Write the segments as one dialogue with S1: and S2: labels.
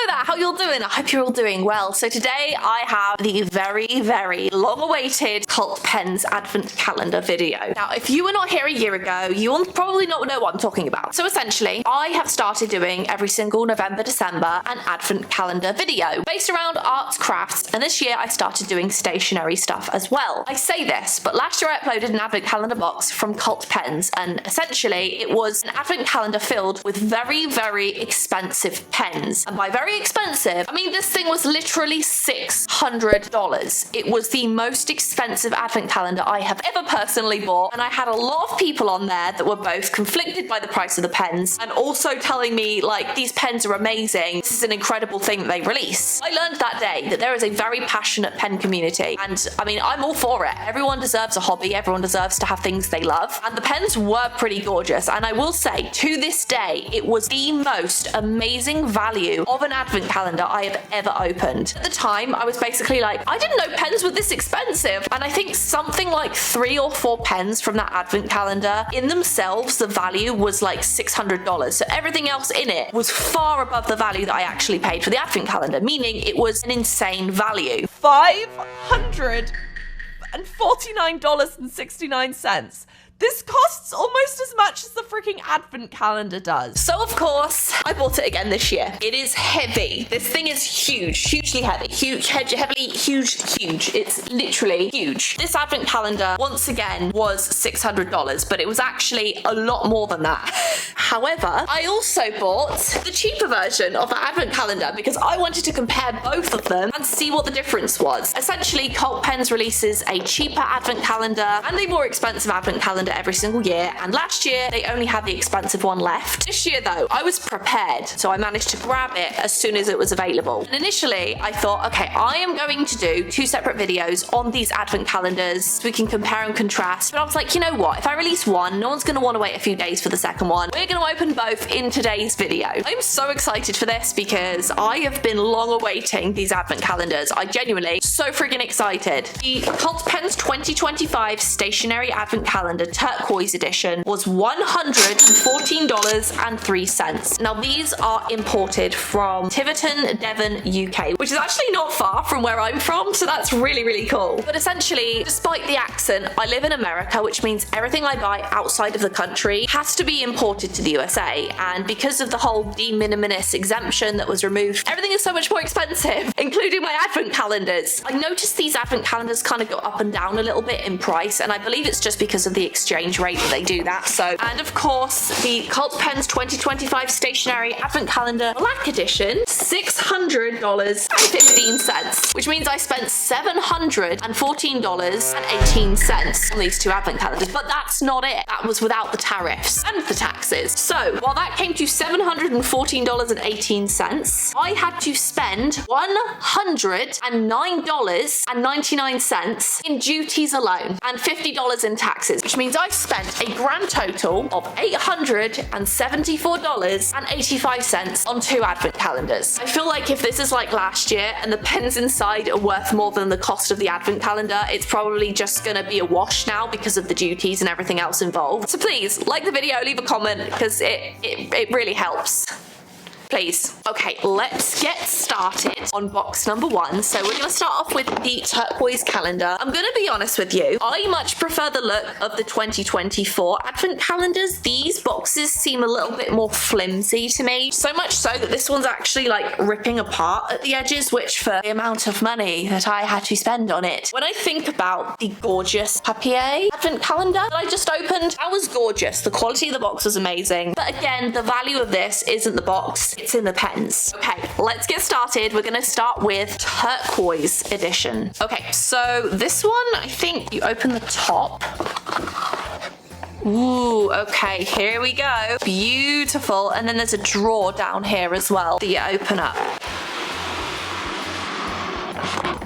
S1: hello there, how you all doing? I hope you're all doing well. So today I have the very, very long-awaited Cult Pens Advent Calendar video. Now, if you were not here a year ago, you will probably not know what I'm talking about. So essentially, I have started doing every single November, December an Advent Calendar video based around arts, crafts, and this year I started doing stationery stuff as well. I say this, but last year I uploaded an Advent Calendar box from Cult Pens, and essentially it was an Advent Calendar filled with very, very expensive pens. And by very expensive, I mean this thing was literally $600. It was the most expensive Advent Calendar I have ever personally bought, and I had a lot of people on there that were both conflicted by the price of the pens and also telling me, like, these pens are amazing, this is an incredible thing that they release. I learned that day that there is a very passionate pen community, and I mean, I'm all for it. Everyone deserves a hobby, everyone deserves to have things they love, and the pens were pretty gorgeous, and I will say, to this day, it was the most amazing value of an Advent Calendar I have ever opened. At the time, I was basically like, I didn't know pens were this expensive, and I think something like 3 or 4 pens from that Advent Calendar, in themselves, the value was like $600, so everything else in it was far above the value that I actually paid for the Advent Calendar, meaning it was an insane value. $549.69. This costs almost as much as the freaking Advent Calendar does. So of course, I bought it again this year. It is heavy. This thing is huge, hugely heavy, huge. It's literally huge. This Advent Calendar, once again, was $600, but it was actually a lot more than that. However, I also bought the cheaper version of the Advent Calendar because I wanted to compare both of them and see what the difference was. Essentially, Cult Pens releases a cheaper Advent Calendar and a more expensive Advent Calendar every single year, and last year they only had the expensive one left. This year though, I was prepared, so I managed to grab it as soon as it was available. And initially I thought, okay, I am going to do 2 separate videos on these Advent Calendars so we can compare and contrast, but I was like, you know what, if I release one, no one's going to want to wait a few days for the second one. We're going to open both in today's video. I'm so excited for this because I have been long awaiting these Advent Calendars. I genuinely so friggin' excited. The Cult Pens 2025 Stationery Advent Calendar Turquoise edition was $114.03. Now these are imported from Tiverton, Devon, UK, which is actually not far from where I'm from, so that's really, really cool. But essentially, despite the accent, I live in America, which means everything I buy outside of the country has to be imported to the USA, and because of the whole de minimis exemption that was removed, everything is so much more expensive, including my Advent Calendars. I noticed these Advent Calendars kind of go up and down a little bit in price, and I believe it's just because of the exchange rate that they do that. So, and of course, the Cult Pens 2025 Stationery Advent Calendar Black Edition, $600.15, which means I spent $714.18 on these 2 Advent Calendars. But that's not it. That was without the tariffs and the taxes. So, while that came to $714.18, I had to spend $109.99 in duties alone and $50 in taxes, which means I spent a grand total of $874.85 on 2 Advent Calendars. I feel like if this is like last year and the pens inside are worth more than the cost of the Advent Calendar, it's probably just gonna be a wash now because of the duties and everything else involved. So please, like the video, leave a comment, because it really helps. Please. Okay, let's get started on box number 1. So we're going to start off with the turquoise calendar. I'm going to be honest with you, I much prefer the look of the 2024 Advent Calendars. These boxes seem a little bit more flimsy to me, so much so that this one's actually like ripping apart at the edges, which for the amount of money that I had to spend on it. When I think about the gorgeous papier Advent Calendar that I just opened, that was gorgeous. The quality of the box was amazing. But again, the value of this isn't the box, it's in the pens. Okay, let's get started. We're gonna start with Turquoise edition. Okay, so this one, I think you open the top. Ooh, okay, here we go. Beautiful. And then there's a drawer down here as well that you open up.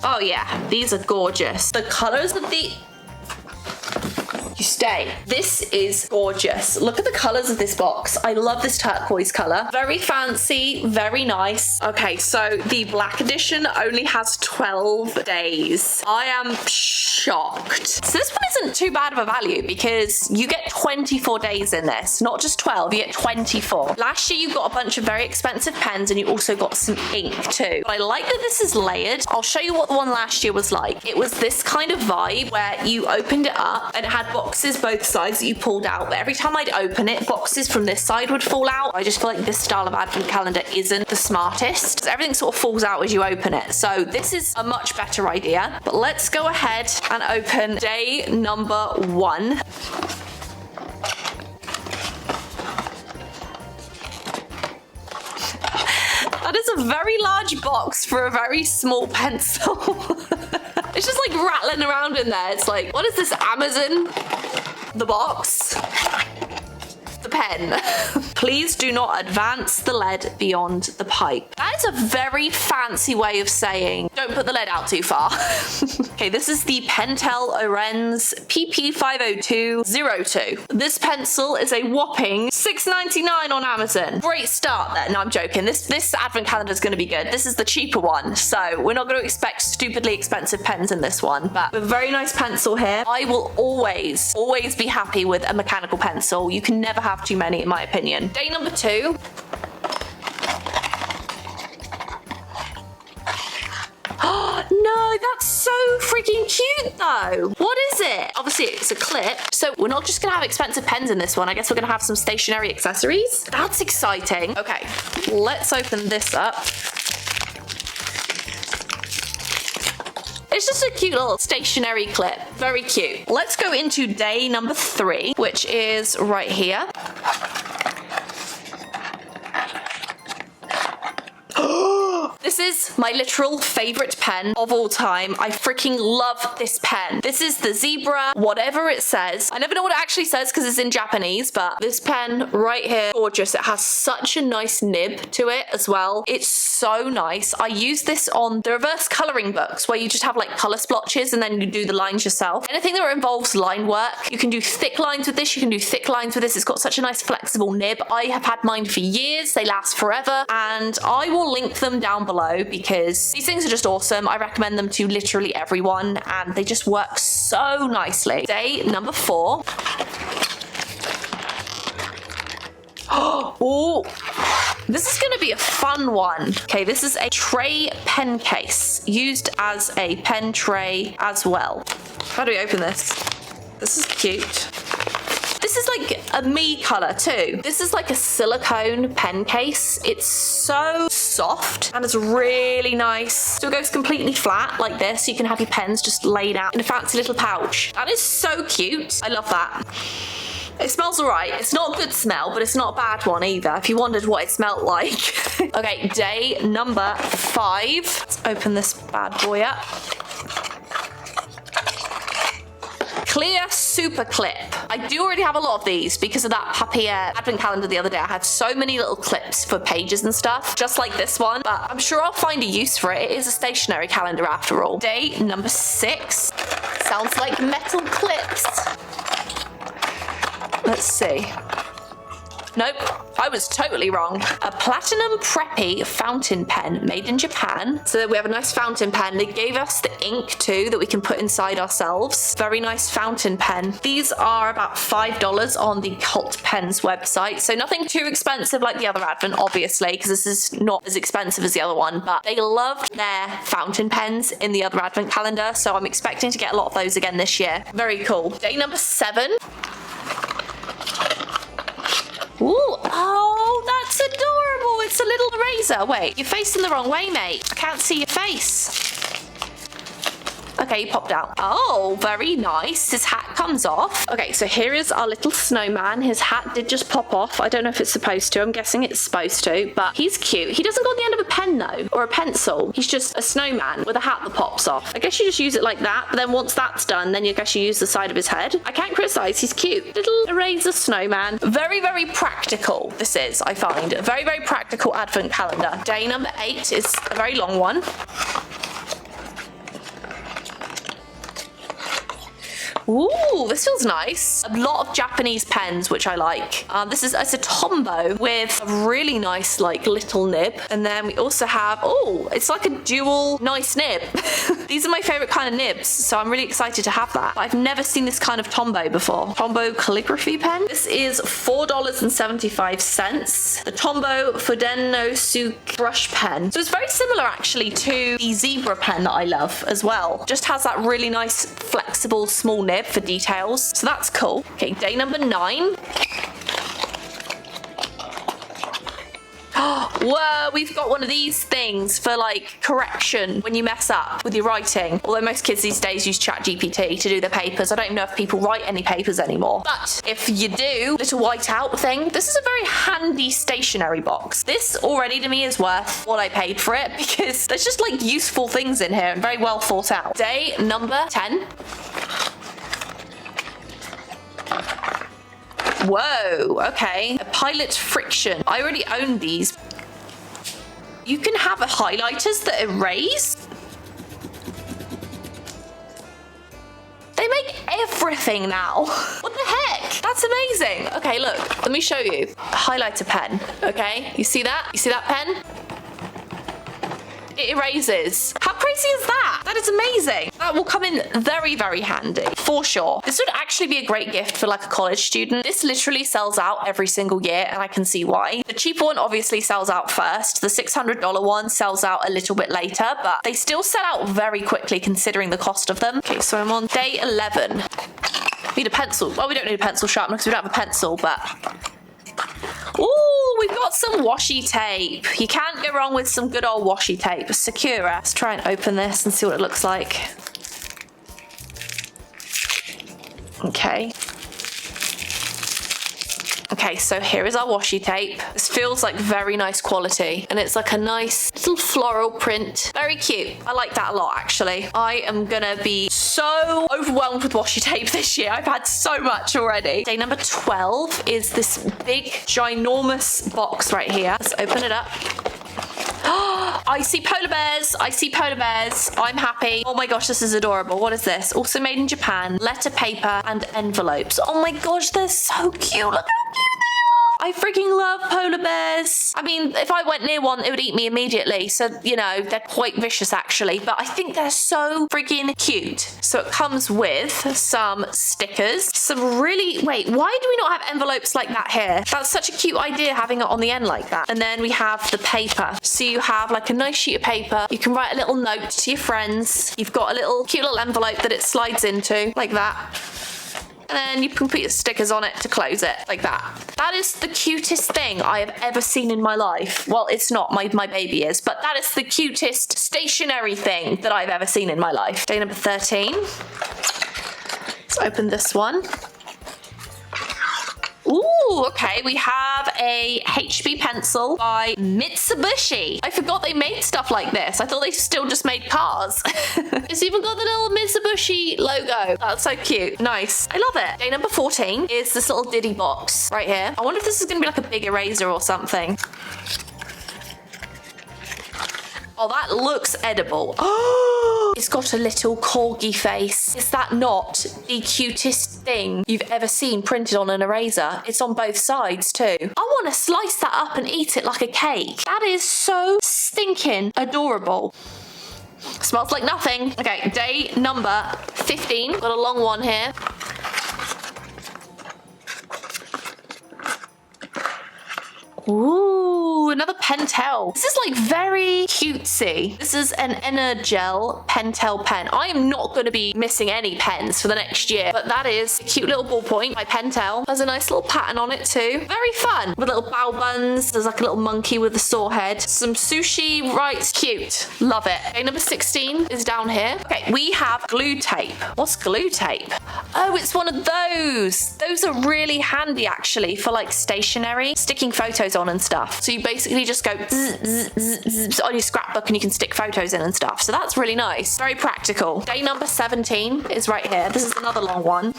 S1: Oh yeah, these are gorgeous. The colors of the... day. This is gorgeous. Look at the colors of this box. I love this turquoise color. Very fancy, very nice. Okay, so the black edition only has 12 days. I am shocked. So this one isn't too bad of a value because you get 24 days in this, not just 12, you get 24. Last year you got a bunch of very expensive pens and you also got some ink too. But I like that this is layered. I'll show you what the one last year was like. It was this kind of vibe where you opened it up and it had boxes both sides that you pulled out, but every time I'd open it, boxes from this side would fall out. I just feel like this style of advent calendar isn't the smartest. Everything sort of falls out as you open it. So this is a much better idea. But let's go ahead and open day number 1. That is a very large box for a very small pencil. It's just like rattling around in there. It's like, what is this, Amazon? The box? The pen. Please do not advance the lead beyond the pipe. That is a very fancy way of saying don't put the lead out too far. Okay, this is the Pentel Orenz PP50202. This pencil is a whopping $6.99 on Amazon. Great start there. No, I'm joking. This advent calendar is going to be good. This is the cheaper one, so we're not going to expect stupidly expensive pens in this one, but a very nice pencil here. I will always be happy with a mechanical pencil. You can never have too many, in my opinion. Day number 2. Oh no, that's so freaking cute though. What is it? Obviously it's a clip. So we're not just gonna have expensive pens in this one. I guess we're gonna have some stationery accessories. That's exciting. Okay, let's open this up. It's just a cute little stationery clip. Very cute. Let's go into day number 3, which is right here. This is my literal favorite pen of all time. I freaking love this pen. This is the Zebra, whatever it says. I never know what it actually says because it's in Japanese, but this pen right here, gorgeous. It has such a nice nib to it as well. It's so nice. I use this on the reverse coloring books where you just have like color splotches and then you do the lines yourself. Anything that involves line work, you can do thick lines with this, you can do thick lines with this. It's got such a nice flexible nib. I have had mine for years. They last forever, and I will link them down below because these things are just awesome. I recommend them to literally everyone and they just work so nicely. Day number 4. Oh, this is going to be a fun one. Okay, this is a tray pen case used as a pen tray as well. How do we open this? This is cute. This is like a me color too. This is like a silicone pen case. It's so soft and it's really nice. So it goes completely flat like this. So you can have your pens just laid out in a fancy little pouch. That is so cute. I love that. It smells alright. It's not a good smell, but it's not a bad one either, if you wondered what it smelled like. Okay, day number 5. Let's open this bad boy up. Clear super clip. I do already have a lot of these because of that puppy advent calendar the other day. I had so many little clips for pages and stuff, just like this one, but I'm sure I'll find a use for it. It is a stationary calendar after all. Day number 6. Sounds like metal clips. Let's see. Nope, I was totally wrong. A platinum preppy fountain pen made in Japan. So we have a nice fountain pen. They gave us the ink too that we can put inside ourselves. Very nice fountain pen. These are about $5 on the Cult Pens website. So nothing too expensive like the other advent, obviously, because this is not as expensive as the other one, but they loved their fountain pens in the other advent calendar. So I'm expecting to get a lot of those again this year. Very cool. Day number 7. Ooh, oh, that's adorable. It's a little eraser. Wait, you're facing the wrong way, mate. I can't see your face. Okay, you popped out. Oh, very nice. His hat comes off. Okay, so here is our little snowman. His hat did just pop off. I don't know if it's supposed to. I'm guessing it's supposed to, but he's cute. He doesn't go on the end of a pen though, or a pencil. He's just a snowman with a hat that pops off. I guess you just use it like that, but then once that's done, then I guess you use the side of his head. I can't criticize. He's cute. Little eraser snowman. Very, very practical, this is, I find. A very, very practical advent calendar. Day number 8 is a very long one. Ooh, this feels nice. A lot of Japanese pens, which I like. It's a Tombow with a really nice like little nib. And then we also have, oh, it's like a dual nice nib. These are my favorite kind of nibs, so I'm really excited to have that. I've never seen this kind of Tombow before. Tombow calligraphy pen. This is $4.75. The Tombow Fudeno Suke brush pen. So it's very similar actually to the zebra pen that I love as well. Just has that really nice flexible small nib for details. So that's cool. Okay, day number 9. Whoa, we've got one of these things for like correction when you mess up with your writing. Although most kids these days use ChatGPT to do their papers. I don't even know if people write any papers anymore. But if you do, little whiteout thing, this is a very handy stationery box. This already to me is worth what I paid for it because there's just like useful things in here and very well thought out. Day number 10. Whoa, okay. A Pilot Friction. I already own these. You can have highlighters that erase. They make everything now. What the heck? That's amazing. Okay, look, let me show you. A highlighter pen, okay? You see that? You see that pen? It erases. How crazy is that? That is amazing. That will come in very, very handy for sure. This would actually be a great gift for like a college student. This literally sells out every single year and I can see why. The cheaper one obviously sells out first. The $600 one sells out a little bit later, but they still sell out very quickly considering the cost of them. Okay, so I'm on day 11. Need a pencil. Well, we don't need a pencil sharpener because we don't have a pencil, but... Ooh, we've got some washi tape. You can't go wrong with some good old washi tape. Sakura. Let's try and open this and see what it looks like. Okay. Okay, so here is our washi tape. This feels like very nice quality and it's like a nice little floral print. Very cute. I like that a lot actually. I am gonna be so overwhelmed with washi tape this year. I've had so much already. Day number 12 is this big ginormous box right here. Let's open it up. I see polar bears. I see polar bears. I'm happy. Oh my gosh, this is adorable. What is this? Also made in Japan. Letter paper and envelopes. Oh my gosh, they're so cute. Look how cute they are. I freaking love polar bears. I mean, if I went near one, it would eat me immediately. So, you know, they're quite vicious actually, but I think they're so freaking cute. So it comes with some stickers, some really, wait, why do we not have envelopes like that here? That's such a cute idea having it on the end like that. And then we have the paper. So you have like a nice sheet of paper. You can write a little note to your friends. You've got a little cute little envelope that it slides into like that. And then you can put your stickers on it to close it, like that. That is the cutest thing I have ever seen in my life. Well, it's not, my baby is, but that is the cutest stationery thing that I've ever seen in my life. Day number 13. Let's open this one. Ooh, okay, we have a HB pencil by Mitsubishi. I forgot they made stuff like this. I thought they still just made cars. It's even got the little Mitsubishi logo. That's so cute. Nice. I love it. Day number 14 is this little Diddy box right here. I wonder if this is going to be like a big eraser or something. Oh, that looks edible. Oh, it's got a little corgi face. Is that not the cutest thing you've ever seen printed on an eraser? It's on both sides too. I want to slice that up and eat it like a cake. That is so stinking adorable. Smells like nothing. Okay, day number 15. Got a long one here. Ooh, another Pentel. This is like very cutesy. This is an Energel Pentel pen. I am not going to be missing any pens for the next year, but that is a cute little ballpoint by Pentel. There's a nice little pattern on it too. Very fun. With little bow buns. There's like a little monkey with a sore head. Some sushi, right? Cute. Love it. Okay, number 16 is down here. Okay, we have glue tape. What's glue tape? Oh, it's one of those. Those are really handy actually for like stationery, sticking photos on and stuff. So you basically just go zzz, zzz, zzz, zzz, on your scrapbook and you can stick photos in and stuff. So that's really nice. Very practical. Day number 17 is right here. This is another long one.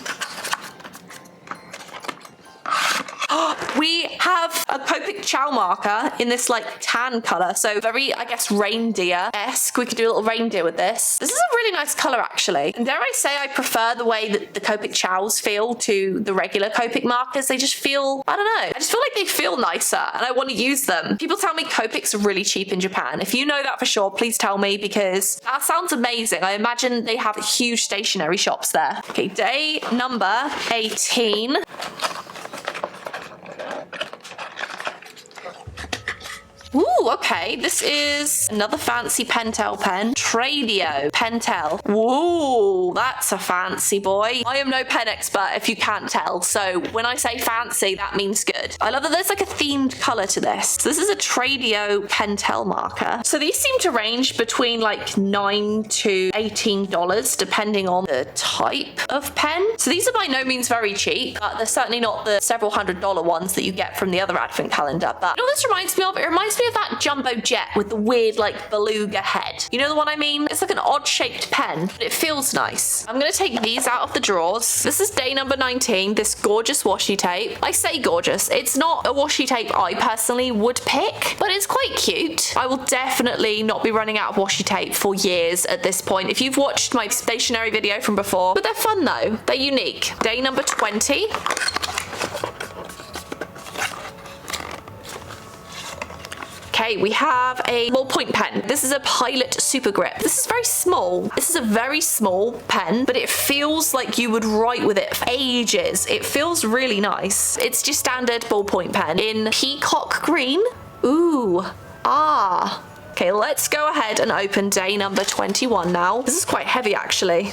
S1: We have a Copic Chow marker in this like tan color. So very, I guess, reindeer-esque. We could do a little reindeer with this. This is a really nice color, actually. And dare I say, I prefer the way that the Copic Chows feel to the regular Copic markers. They just feel, I don't know, I just feel like they feel nicer and I want to use them. People tell me Copics are really cheap in Japan. If you know that for sure, please tell me, because that sounds amazing. I imagine they have huge stationery shops there. Okay, day number 18. Ooh, okay. This is another fancy Pentel pen. Tradio Pentel. Ooh, that's a fancy boy. I am no pen expert if you can't tell. So when I say fancy, that means good. I love that there's like a themed color to this. So this is a Tradio Pentel marker. So these seem to range between like $9 to $18 depending on the type of pen. So these are by no means very cheap, but they're certainly not the several $100 ones that you get from the other advent calendar. But you know what this reminds me of? It reminds me of that jumbo jet with the weird like beluga head. You know the one I mean? It's like an odd shaped pen, but it feels nice. I'm gonna take these out of the drawers. This is day number 19, this gorgeous washi tape. I say gorgeous. It's not a washi tape I personally would pick, but it's quite cute. I will definitely not be running out of washi tape for years at this point. If you've watched my stationery video from before, but they're fun though. They're unique. Day number 20. Okay, we have a ballpoint pen. This is a Pilot Super Grip. This is very small. This is a very small pen, but it feels like you would write with it for ages. It feels really nice. It's just standard ballpoint pen in peacock green. Ooh, ah. Okay, let's go ahead and open day number 21 now. This is quite heavy, actually.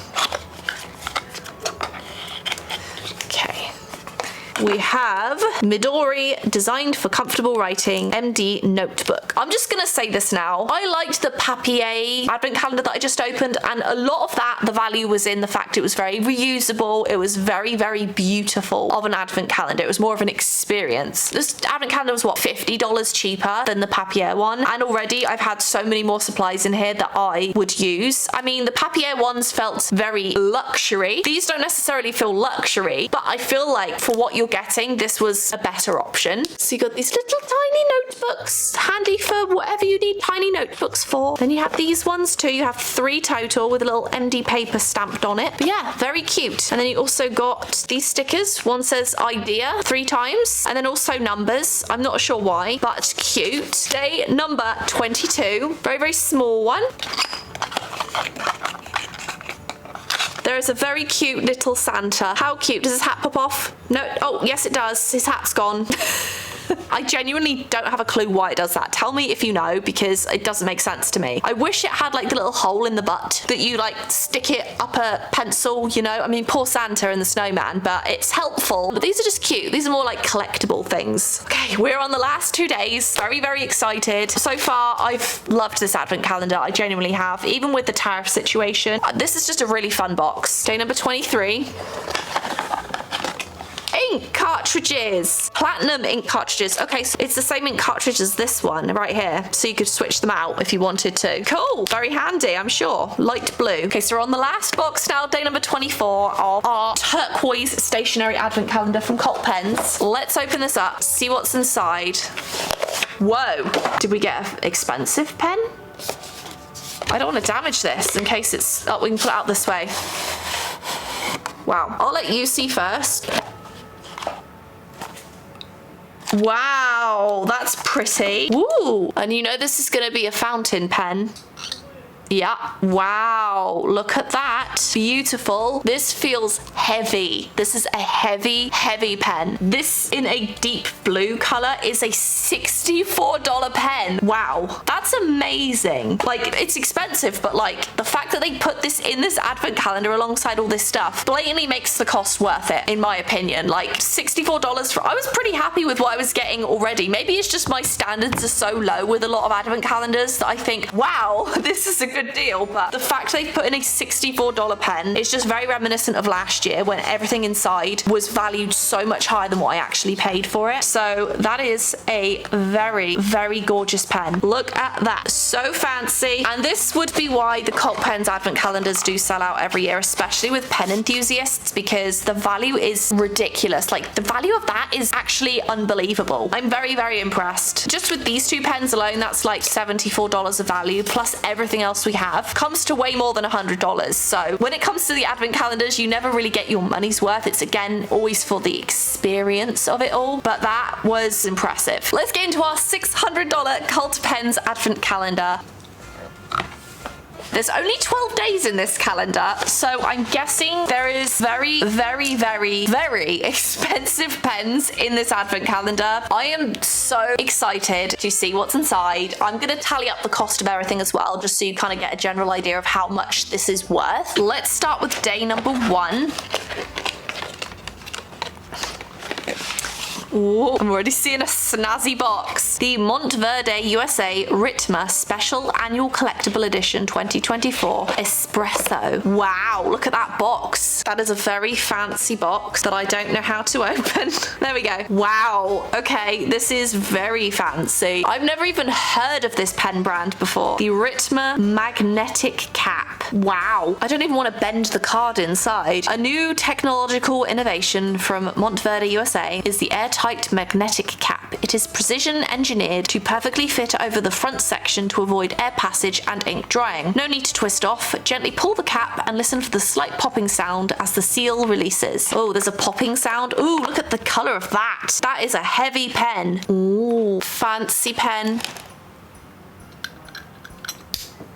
S1: We have Midori Designed for Comfortable Writing MD Notebook. I'm just gonna say this now. I liked the papier advent calendar that I just opened, and a lot of that, the value was in the fact it was very reusable. It was very, very beautiful of an advent calendar. It was more of an experience. This advent calendar was what, $50 cheaper than the papier one, and already I've had so many more supplies in here that I would use. I mean, the papier ones felt very luxury. These don't necessarily feel luxury, but I feel like for what you're getting, this was a better option. So you got these little tiny notebooks, handy for whatever you need tiny notebooks for. Then you have these ones too. You have 3 total with a little MD paper stamped on it. But yeah, very cute. And then you also got these stickers. One says idea 3 times, and then also numbers. I'm not sure why, but cute. Day number 22. Very, very small one. There is a very cute little Santa. How cute. Does his hat pop off? No. Oh, yes, it does. His hat's gone. I genuinely don't have a clue why it does that. Tell me if you know, because it doesn't make sense to me. I wish it had like the little hole in the butt that you like stick it up a pencil, you know? I mean, poor Santa and the snowman, but it's helpful. But these are just cute. These are more like collectible things. Okay, we're on the last 2 days. Very, very excited. So far, I've loved this advent calendar. I genuinely have, even with the tariff situation. This is just a really fun box. Day number 23. Ink cartridges. Platinum ink cartridges. Okay, so it's the same ink cartridge as this one right here. So you could switch them out if you wanted to. Cool. Very handy, I'm sure. Light blue. Okay, so we're on the last box now, day number 24 of our Turquoise stationery advent calendar from Cult Pens. Let's open this up, see what's inside. Whoa. Did we get an expensive pen? I don't want to damage this in case it's... Oh, we can put it out this way. Wow. I'll let you see first. Wow, that's pretty. Ooh, and you know this is going to be a fountain pen. Yeah. Wow. Look at that. Beautiful. This feels heavy. This is a heavy, heavy pen. This in a deep blue color is a $64 pen. Wow. That's amazing. Like, it's expensive, but like the fact that they put this in this advent calendar alongside all this stuff blatantly makes the cost worth it, in my opinion. Like $64 for, I was pretty happy with what I was getting already. Maybe it's just my standards are so low with a lot of advent calendars that I think, wow, this is a good good deal, but the fact they put in a $64 pen is just very reminiscent of last year when everything inside was valued so much higher than what I actually paid for it. So that is a very, very gorgeous pen. Look at that. So fancy. And this would be why the Cult Pens advent calendars do sell out every year, especially with pen enthusiasts, because the value is ridiculous. Like, the value of that is actually unbelievable. I'm very, very impressed. Just with these two pens alone, that's like $74 of value, plus everything else we have comes to way more than $100. So when it comes to the advent calendars, you never really get your money's worth. It's again always for the experience of it all, but that was impressive. Let's get into our $600 Cult Pens advent calendar. There's only 12 days in this calendar, so I'm guessing there is very, very, very, very expensive pens in this advent calendar. I am so excited to see what's inside. I'm going to tally up the cost of everything as well, just so you kind of get a general idea of how much this is worth. Let's start with day number 1. Ooh, I'm already seeing a snazzy box. The Montverde USA Ritma Special Annual Collectible Edition 2024 Espresso. Wow, look at that box. That is a very fancy box that I don't know how to open. There we go. Wow, okay, this is very fancy. I've never even heard of this pen brand before. The Ritma Magnetic Cap. Wow, I don't even want to bend the card inside. A new technological innovation from Montverde USA is the airtight magnetic cap. It is precision engineered to perfectly fit over the front section to avoid air passage and ink drying. No need to twist off. Gently pull the cap and listen for the slight popping sound as the seal releases. Oh, there's a popping sound. Ooh, look at the color of that. That is a heavy pen. Ooh, fancy pen.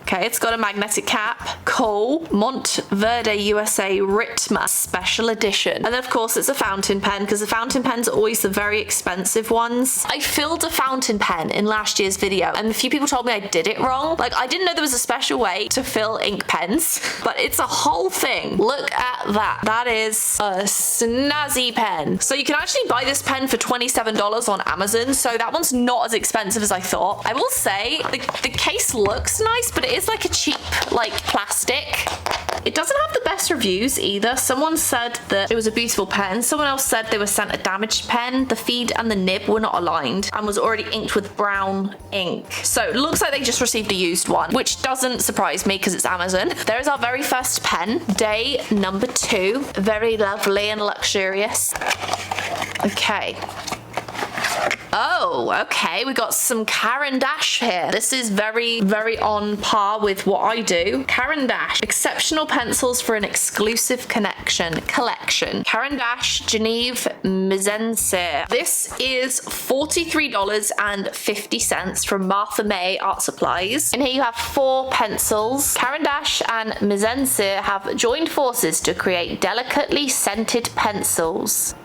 S1: Okay, it's got a magnetic cap. Cool. Montverde USA Ritma Special Edition. And then, of course, it's a fountain pen, because the fountain pens are always the very expensive ones. I filled a fountain pen in last year's video, and a few people told me I did it wrong. Like, I didn't know there was a special way to fill ink pens, but it's a whole thing. Look at that. That is a snazzy pen. So you can actually buy this pen for $27 on Amazon, so that one's not as expensive as I thought. I will say, the case looks nice, but it is like a cheap, like, plastic. It doesn't have the best reviews either. Someone said that it was a beautiful pen. Someone else said they were sent a damaged pen. The feed and the nib were not aligned and was already inked with brown ink. So it looks like they just received a used one, which doesn't surprise me because it's Amazon. There is our very first pen, day number 2. Very lovely and luxurious. Okay. Oh, okay, we got some Caran d'Ache here. This is very, very on par with what I do. Caran d'Ache, exceptional pencils for an exclusive collection. Caran d'Ache Geneve Mise-en-Serre. This is $43.50 from Martha May Art Supplies. And here you have 4 pencils. Caran d'Ache and Mise-en-Serre have joined forces to create delicately scented pencils.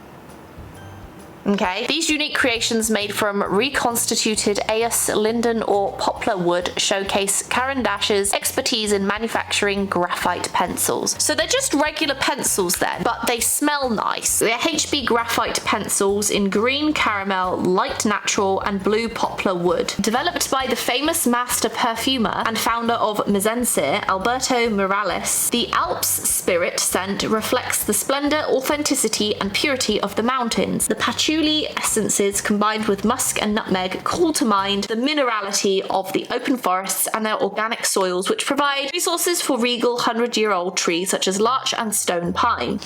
S1: Okay, these unique creations made from reconstituted Aes, linden or poplar wood showcase Caran d'Ache's expertise in manufacturing graphite pencils. So they're just regular pencils then, but they smell nice. They're HB graphite pencils in green caramel, light natural and blue poplar wood. Developed by the famous master perfumer and founder of Mise-en-Serre, Alberto Morales, the Alps Spirit scent reflects the splendor, authenticity and purity of the mountains. The patchouli essences combined with musk and nutmeg call to mind the minerality of the open forests and their organic soils, which provide resources for regal 100-year-old trees such as larch and stone pine.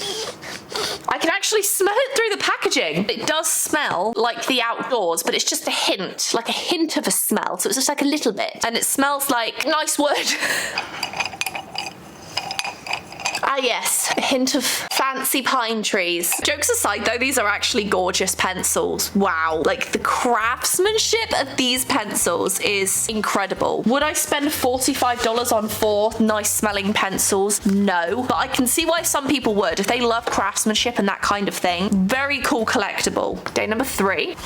S1: I can actually smell it through the packaging. It does smell like the outdoors, but it's just a hint, like a hint of a smell. So it's just like a little bit. And it smells like nice wood. Ah yes, a hint of fancy pine trees. Jokes aside though, these are actually gorgeous pencils. Wow, like the craftsmanship of these pencils is incredible. Would I spend $45 on 4 nice smelling pencils? No, but I can see why some people would if they love craftsmanship and that kind of thing. Very cool collectible. Day number 3.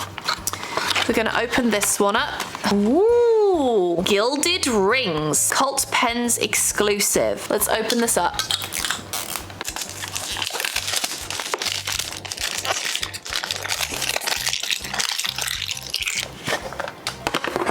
S1: We're going to open this one up. Ooh, Gilded Rings. Cult Pens exclusive. Let's open this up.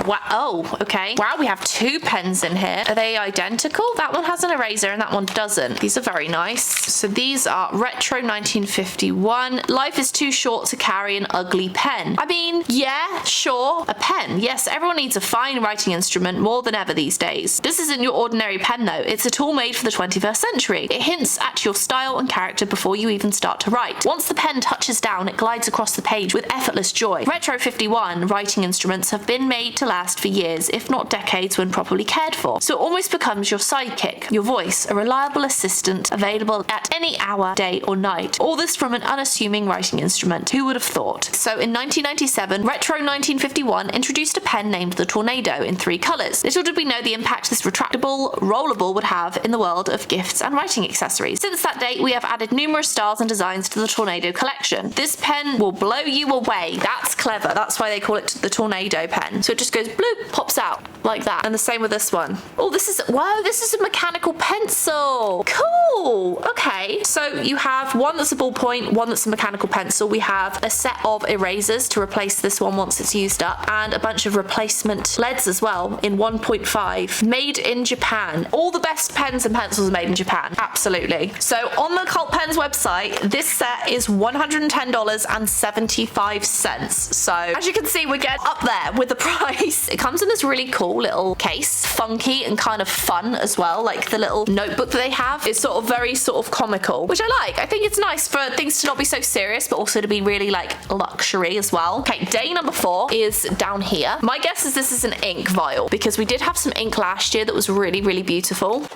S1: Wow. Oh, okay. Wow, we have two pens in here. Are they identical? That one has an eraser and that one doesn't. These are very nice. So these are Retro 1951. Life is too short to carry an ugly pen. I mean, yeah, sure. A pen. Yes, everyone needs a fine writing instrument more than ever these days. This isn't your ordinary pen though. It's a tool made for the 21st century. It hints at your style and character before you even start to write. Once the pen touches down, it glides across the page with effortless joy. Retro 51 writing instruments have been made to last for years, if not decades, when properly cared for. So it almost becomes your sidekick, your voice, a reliable assistant available at any hour, day or night. All this from an unassuming writing instrument. Who would have thought? So in 1997, Retro 1951 introduced a pen named the Tornado in 3 colours. Little did we know the impact this retractable rollable would have in the world of gifts and writing accessories. Since that date, we have added numerous styles and designs to the Tornado collection. This pen will blow you away. That's clever. That's why they call it the Tornado pen. So it just goes bloop, pops out like that. And the same with this one. Oh, this is a mechanical pencil. Cool. Okay. So you have one that's a ballpoint, one that's a mechanical pencil. We have a set of erasers to replace this one once it's used up, and a bunch of replacement leads as well in 1.5. Made in Japan. All the best pens and pencils are made in Japan. Absolutely. So on the Cult Pens website, this set is $110.75. So as you can see, we're getting up there with the price. It comes in this really cool little case, funky and kind of fun as well. Like the little notebook that they have is sort of very sort of comical, which I like. I think it's nice for things to not be so serious, but also to be really like luxury as well. Okay, day number 4 is down here. My guess is this is an ink vial because we did have some ink last year that was really, really beautiful.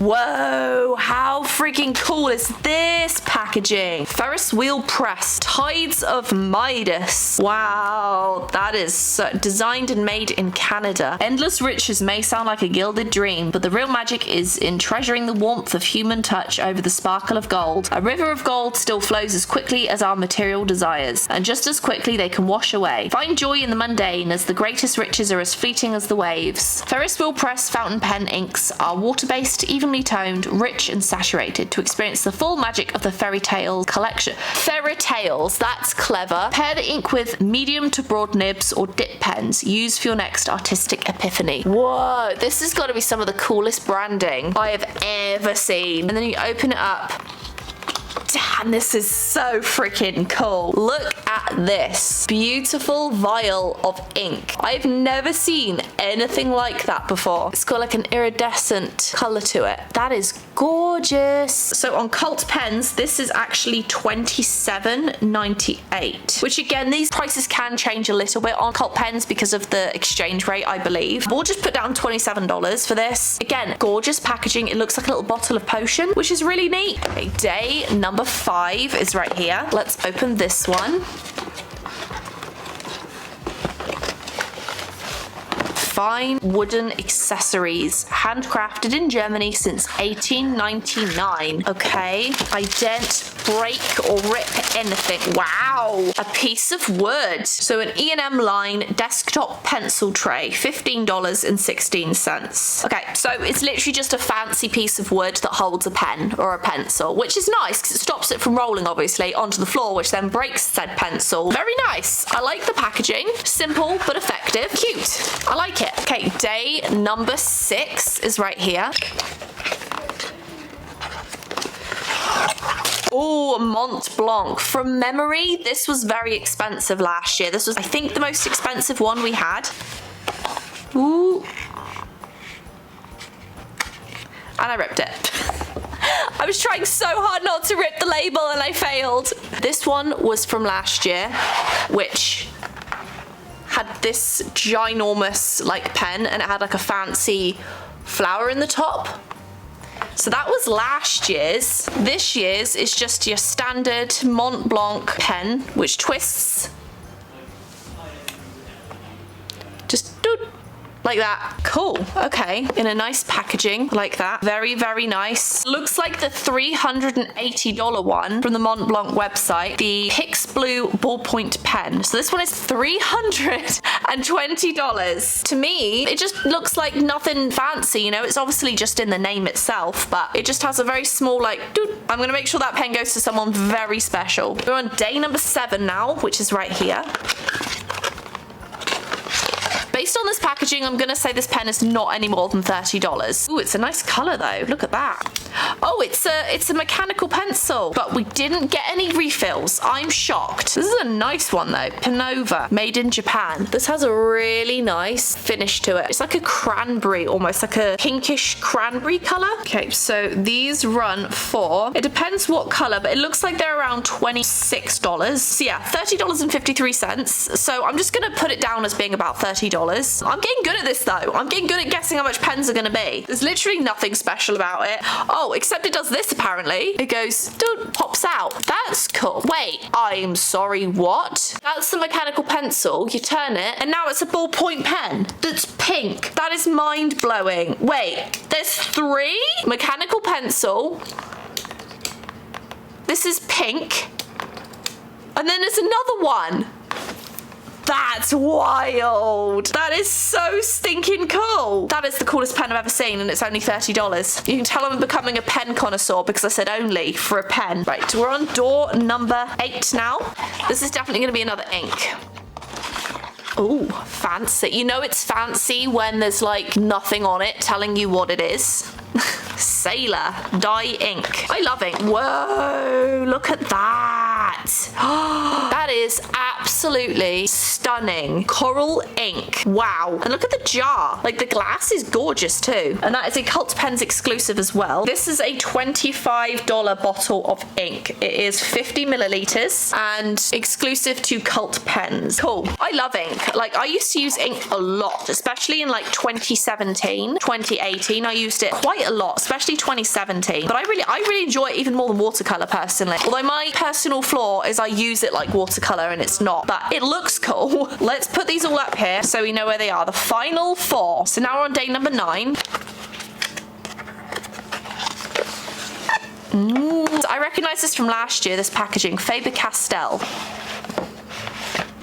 S1: Whoa, how freaking cool is this packaging? Ferris wheel press, Tides of Midas. Wow, that is designed and made in Canada. Endless riches may sound like a gilded dream, but the real magic is in treasuring the warmth of human touch over the sparkle of gold. A river of gold still flows as quickly as our material desires, and just as quickly they can wash away. Find joy in the mundane, as the greatest riches are as fleeting as the waves. Ferris wheel press fountain pen inks are water-based, evenly toned, rich and saturated to experience the full magic of the fairy tale collection. Fairy tales, that's clever. Pair the ink with medium to broad nibs or dip pens. Use for your next artistic epiphany. Whoa, this has got to be some of the coolest branding I have ever seen. And then you open it up. Damn, this is so freaking cool. Look at this beautiful vial of ink. I've never seen anything like that before. It's got like an iridescent color to it. That is gorgeous. So on Cult Pens, this is actually $27.98, which again, these prices can change a little bit on Cult Pens because of the exchange rate, I believe. We'll just put down $27 for this. Again, gorgeous packaging. It looks like a little bottle of potion, which is really neat. Okay, day number 5 is right here. Let's open this one. Fine wooden accessories, handcrafted in Germany since 1899. Okay, I didn't break or rip anything. Wow, a piece of wood. So an E&M line desktop pencil tray, $15.16. Okay, so it's literally just a fancy piece of wood that holds a pen or a pencil, which is nice because it stops it from rolling obviously onto the floor, which then breaks said pencil. Very nice. I like the packaging. Simple but effective. Cute. I like it. Okay, day number 6 is right here. Oh, Mont Blanc. From memory, this was very expensive last year. This was, I think, the most expensive one we had. Ooh. And I ripped it. I was trying so hard not to rip the label and I failed. This one was from last year, which had this ginormous like pen and it had like a fancy flower in the top. So that was last year's. This year's is just your standard Mont Blanc pen, which twists. Just doot, like that. Cool. Okay. In a nice packaging like that. Very, very nice. Looks like the $380 one from the Mont Blanc website, the Pix Blue ballpoint pen. So this one is $320. To me, it just looks like nothing fancy, you know, it's obviously just in the name itself, but it just has a very small, like, doot. I'm gonna make sure that pen goes to someone very special. We're on day number 7 now, which is right here. Based on this packaging, I'm gonna say this pen is not any more than $30. Ooh, it's a nice color though. Look at that. Oh, it's a mechanical pencil, but we didn't get any refills. I'm shocked. This is a nice one though. Panova, made in Japan. This has a really nice finish to it. It's like a cranberry, almost like a pinkish cranberry color. Okay, so these run for, it depends what color, but it looks like they're around $26. So yeah, $30.53. So I'm just gonna put it down as being about $30. I'm getting good at this though. I'm getting good at guessing how much pens are gonna be. There's literally nothing special about it. Oh, except it does this apparently. It goes, dude, pops out. That's cool. Wait, I'm sorry, what? That's the mechanical pencil. You turn it, and now it's a ballpoint pen that's pink. That is mind-blowing. Wait, there's 3? Mechanical pencil. This is pink. And then there's another one. That's wild. That is so stinking cool. That is the coolest pen I've ever seen, and it's only $30. You can tell I'm becoming a pen connoisseur because I said only for a pen. Right, we're on door number 8 now. This is definitely going to be another ink. Ooh, fancy. You know it's fancy when there's like nothing on it telling you what it is. Sailor dye ink. I love ink. Whoa, look at that. That is absolutely stunning. Coral ink. Wow. And look at the jar. Like the glass is gorgeous too. And that is a Cult Pens exclusive as well. This is a $25 bottle of ink. It is 50 milliliters and exclusive to Cult Pens. Cool. I love ink. Like I used to use ink a lot, especially in like 2017, 2018. I used it quite a lot, especially 2017. But I really enjoy it even more than watercolor personally. Although my personal flaw is I use it like watercolor and it's not, but it looks cool. Let's put these all up here so we know where they are. The final 4. So now we're on day number 9. I recognize this from last year, this packaging, Faber-Castell.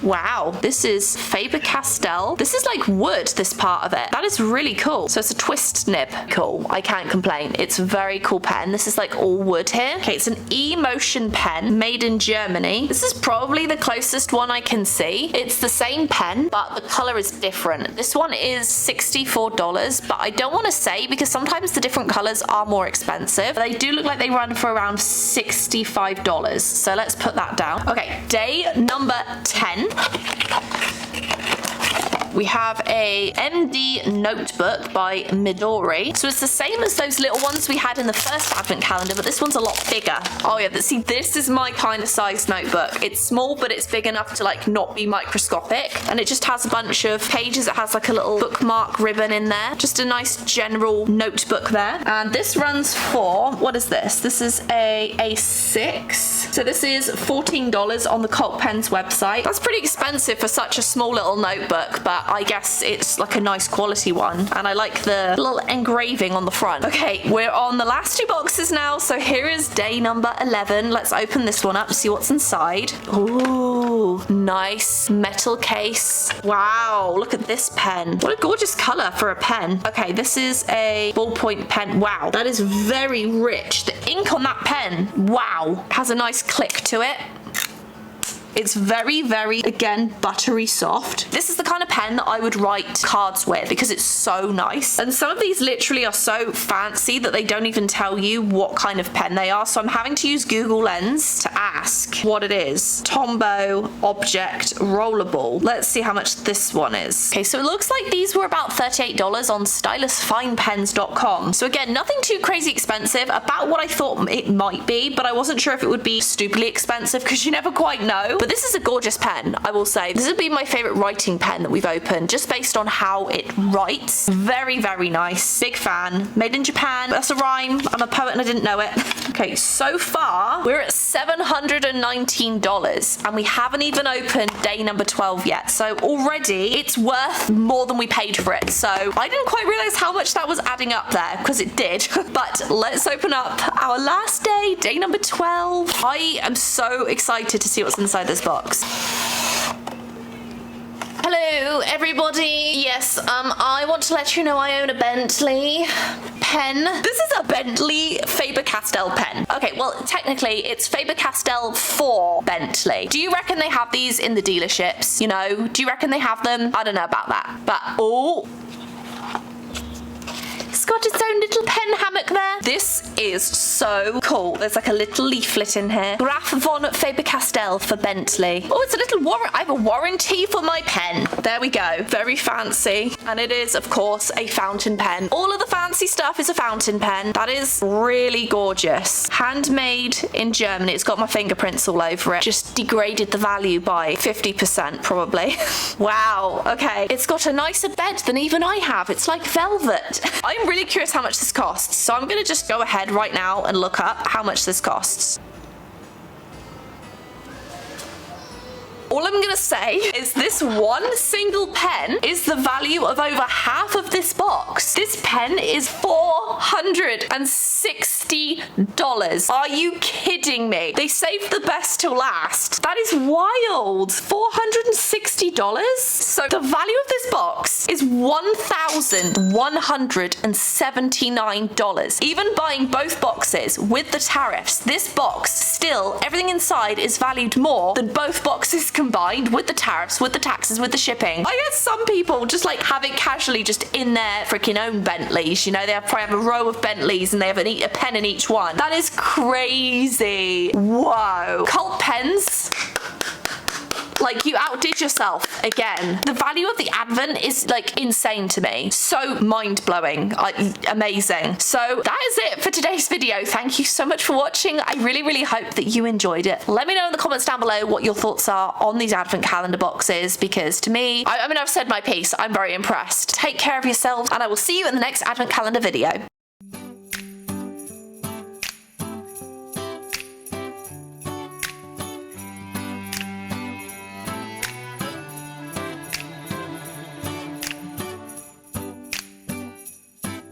S1: Wow, this is Faber-Castell. This is like wood, this part of it. That is really cool. So it's a twist nib. Cool, I can't complain. It's a very cool pen. This is like all wood here. Okay, it's an e-motion pen made in Germany. This is probably the closest one I can see. It's the same pen, but the color is different. This one is $64, but I don't want to say because sometimes the different colors are more expensive. They do look like they run for around $65. So let's put that down. Okay, day number 10. We have a MD notebook by Midori. So it's the same as those little ones we had in the first advent calendar, but this one's a lot bigger. Oh yeah, but see, this is my kind of size notebook. It's small, but it's big enough to like not be microscopic. And it just has a bunch of pages. It has like a little bookmark ribbon in there. Just a nice general notebook there. And this runs for, what is this? This is a A6. So this is $14 on the Cult Pens website. That's pretty expensive for such a small little notebook, but I guess it's like a nice quality one. And I like the little engraving on the front. Okay, we're on the last 2 boxes now. So here is day number 11. Let's open this one up, see what's inside. Ooh, nice metal case. Wow, look at this pen. What a gorgeous color for a pen. Okay, this is a ballpoint pen. Wow, that is very rich. The ink on that pen, wow, has a nice click to it. It's very, very, again, buttery soft. This is the kind of pen that I would write cards with because it's so nice. And some of these literally are so fancy that they don't even tell you what kind of pen they are. So I'm having to use Google Lens to ask what it is. Tombow Object Rollerball. Let's see how much this one is. Okay, so it looks like these were about $38 on stylusfinepens.com. So again, nothing too crazy expensive, about what I thought it might be, but I wasn't sure if it would be stupidly expensive because you never quite know. But this is a gorgeous pen, I will say. This would be my favorite writing pen that we've opened, just based on how it writes. Very, very nice. Big fan. Made in Japan. That's a rhyme. I'm a poet and I didn't know it. Okay, so far we're at $719 and we haven't even opened day number 12 yet. So already it's worth more than we paid for it. So I didn't quite realize how much that was adding up there because it did. But let's open up our last day number 12. I am so excited to see what's inside this box. Hello, everybody. Yes, I want to let you know I own a Bentley pen. This is a Bentley Faber-Castell pen. Okay, well, technically, it's Faber-Castell for Bentley. Do you reckon they have these in the dealerships? You know, do you reckon they have them? I don't know about that. But, oh... It's got its own little pen hammock there. This is so cool. There's like a little leaflet in here. Graf von Faber-Castell for Bentley. Oh, it's a little warrant. I have a warranty for my pen. There we go. Very fancy. And it is, of course, a fountain pen. All of the fancy stuff is a fountain pen. That is really gorgeous. Handmade in Germany. It's got my fingerprints all over it. Just degraded the value by 50% probably. Wow. Okay. It's got a nicer bed than even I have. It's like velvet. I'm really curious how much this costs, so I'm gonna just go ahead right now and look up how much this costs. All I'm gonna say is this one single pen is the value of over half of this box. This pen is $460. Are you kidding me? They saved the best till last. That is wild. $460? So the value of this box is $1,179. Even buying both boxes with the tariffs, this box still, everything inside is valued more than both boxes combined with the tariffs, with the taxes, with the shipping. I guess some people just like have it casually just in their freaking own Bentleys. You know, they probably have a row of Bentleys and they have a pen in each one. That is crazy. Whoa. Cult pens. Like, you outdid yourself again. The value of the Advent is like insane to me. So mind-blowing. Amazing. So that is it for today's video. Thank you so much for watching. I really, really hope that you enjoyed it. Let me know in the comments down below what your thoughts are on these Advent calendar boxes, because to me, I mean, I've said my piece. I'm very impressed. Take care of yourselves, and I will see you in the next Advent calendar video.